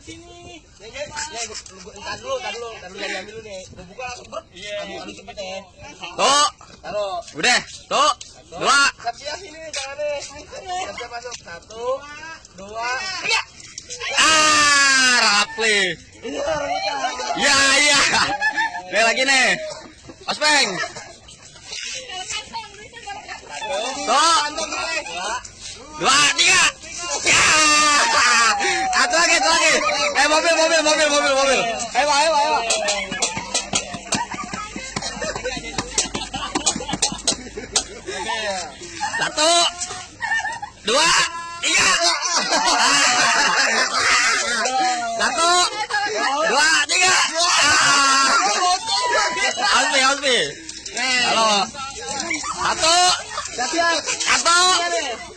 sini. Entar dulu yang ambil dulu nih. Gua buka langsung ber. Adu cepet ya. Tuh. Taruh. Udah. Tuh. 2. Siap sini nih tangannya. Siap masuk. 1, 2, 3. Rapli. Ya. Nih lagi nih. Ospeng. Tuh. 2, 3. Ya. Satu lagi. Mobil. Ayo. Satu, 2, 3. 1, 2, 3. Halo. 1, 1.